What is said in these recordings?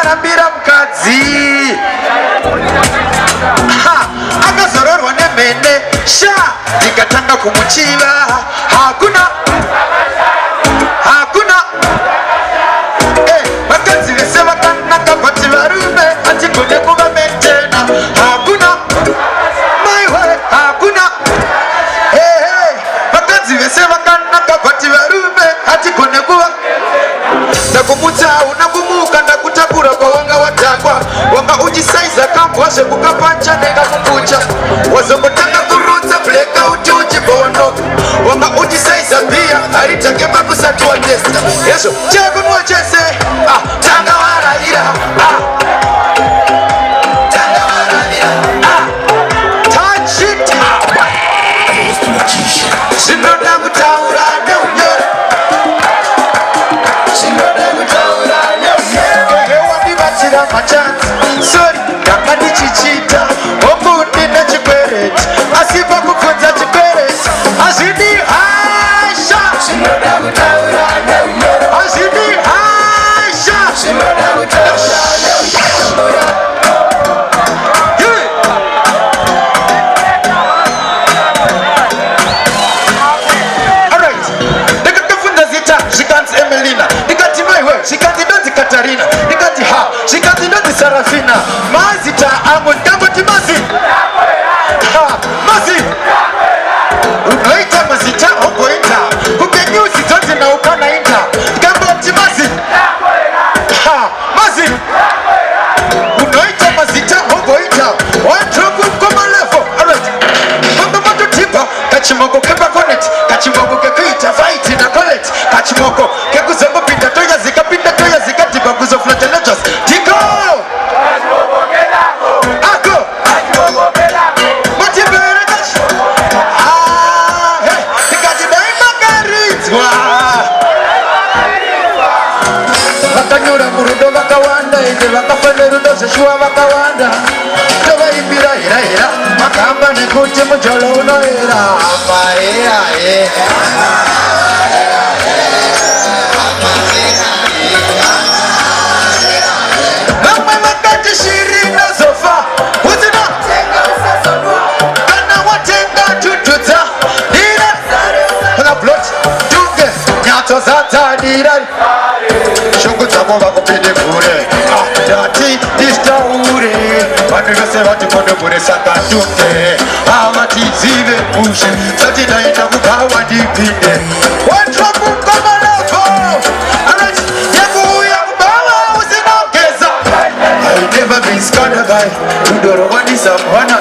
akarambira mukadzi akazororwa nemhene sha ndikatanga kumuchiva hakuna vakadzi vese vakanaka bati varume hatigone kuva mentena hakuna maiwe hakuna vakadzi vese vakanaka bati varume hatigone kuva ndakumutsa hauna kumuka ndakutakura kwawanga wadhakwa wanga uchisaiza kambwa zvekukapancha nekakukucha wazongotanga kurudza blackout uchibono wanga uchisaiza bhiya haritange makusati watesta yezvo chekunwa chese tanga warayira tachita zvinoda kutaura neunyoro ewandivatira machanzi sori ndanga ndichichita hokundi nechikwereti asi pakubvunza chikwereti hazvidi hasha hazvidi hasha ndikatofunza zita zvikanzi emelina ndikati maiwe zvikanzi ndonzi katarina ndikati zvikanzi ndonzi sarafina mazita amwe ndangoti mazi unoita mazita ogoita kupenyusi dzonzi naukanaita ndikangoti mazi unoita mazita ogoita wandrokukomalevo mamba matotipa kachimoko kepakoneti kachimoko kekuita vaiti nakoleti kachimoko kekuzongopinda toyazikapinda toyazikadhiba kuzoflatelejos diko ako matiberekachi tikati daimangaridzwa vakanyora murudo vakawanda ende vakafa nerudo zveshuwa vakawanda tovaimbira hera vakahamba nekuti mujolo unohera vamwe vakati shiri nozofa utina kana watenga tutudza dira akablot tunge nyatso zadzadira shungu dzavo vakupinde kure dati distaure vanhu vese vatikondobure saka tunge havatizive mushe sati ndaenda kugawa ndipinde watrakukomalevo anati yekuuya kubawa usinogeza I never been scared by udorowandisa mwana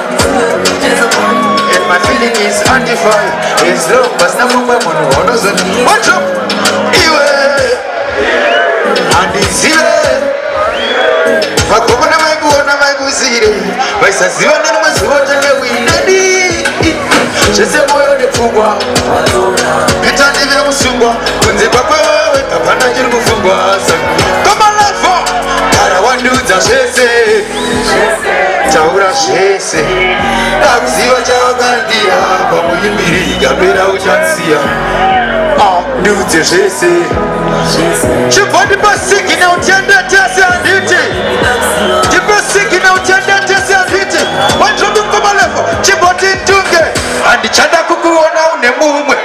and my feeling is undefined as long as namumwe munhu unozoti watrap iwe handizive vakomana vaikuona vaikuzire vaisaziva nerimwe zuva tangewinani zvese moyo nepfungwa metandive musungwa kunze kwakwewewe hapana chiri kufungwa komalavo kara wandudza zvese taura zvese akuziva chavakandiya pamuimbiri ikapera uchansiya ndiudze zvese chibva ndipasiki neutendetese handiti ndipasiki neutendetese handiti wanzvomukomalevo chibva tintunge handichada kukuona une mumwe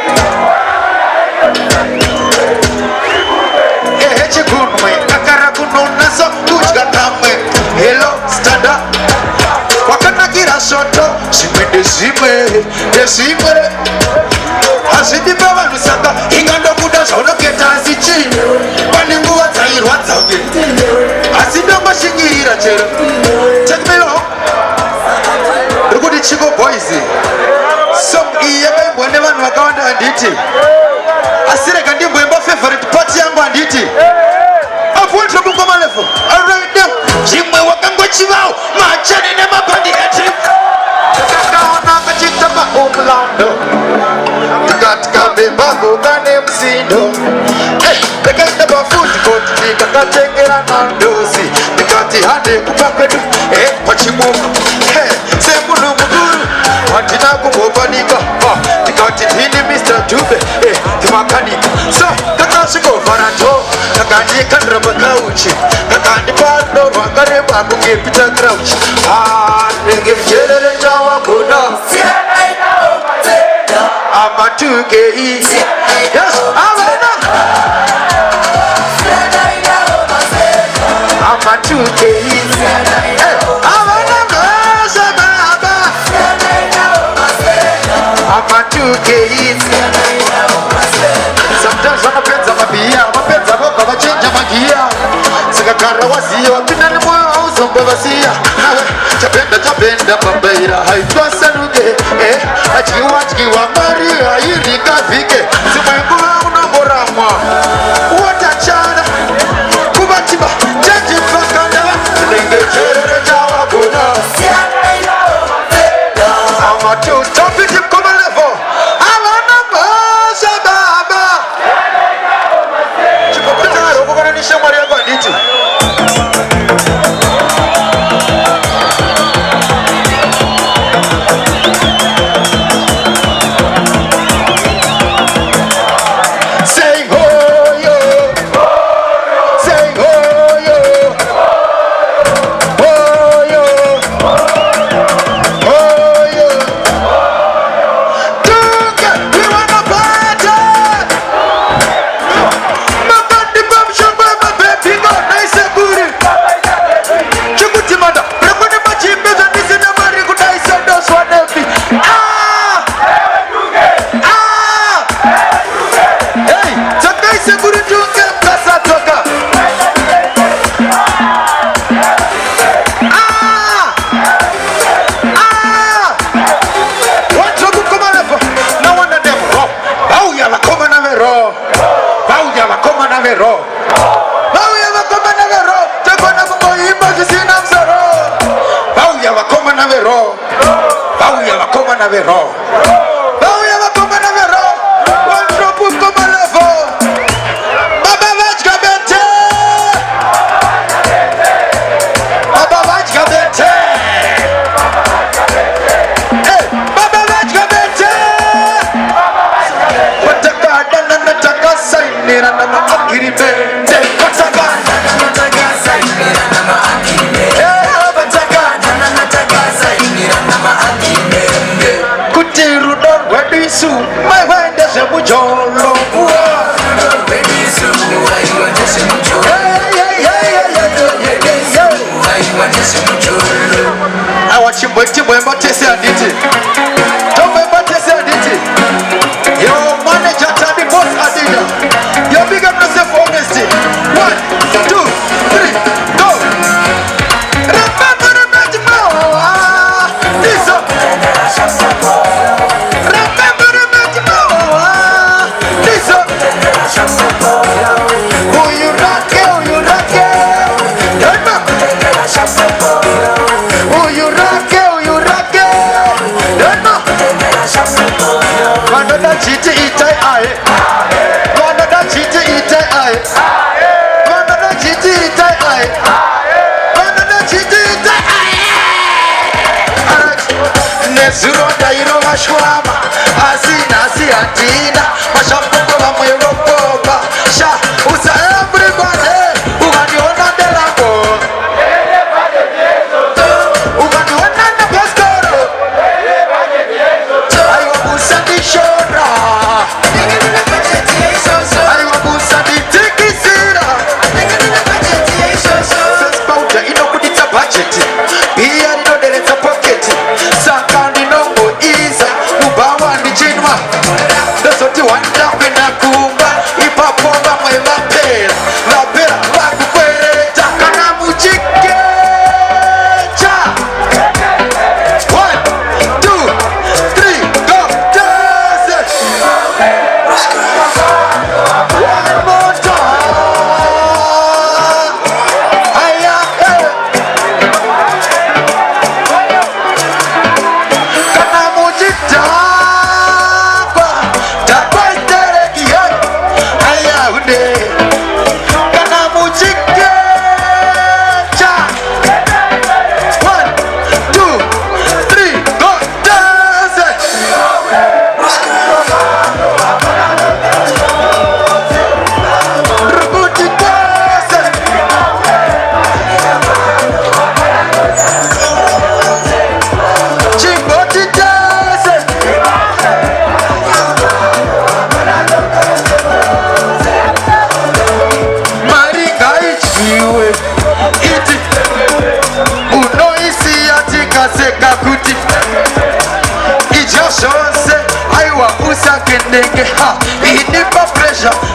ehe chigunwe kakara kunonaso kudya kamwe helo standa kwakanakira svoto zvimwe ndezvimwe hazvidipa vanhu saka ingandobuda zvaunoketa asi chii pane nguva dzairwadzawe asi ndongoshinyirira chero tekmilo ndikuti chico boys song iyi yakaimbwa nevanhu vakawanda handiti asi rega ndimboimba favorite party yangu handiti afuentrokukomalevo araida chimwe wakangochivawo machani nemabhandikati takakaona kachitamba umlando tikatikambembango kane msindo ndakaenda pafuti koti ndikakatengera nandosi ndikati hande kupa kwedu pachimuka semunhu mukuru handina kumbopanika ndikati ndini Mr. Dube ndimakanika so kakasvikovhara to kakandikandira pakauchi kakandipa ndorwa akungepita crouch nenge mcherere chawakona amatukei yes avana amatukei avana masa baba amatukei sometimes wanapenza mabia mapenza boka bachenja magia sikakara wazia wapina ni moyo hauzombo vasia chapenda mabaira haitwasanuge achikiwa maria irikavike simwengu haunamoramwa watachana kubatiba chanji fakana nengecherere chawakuna amatu topiti kumalevo avana basa baba chipopitaro kukananisha mwari yako anditi Wanda kwenda kumba ipaponga mwe mape nenge ha inipa pressure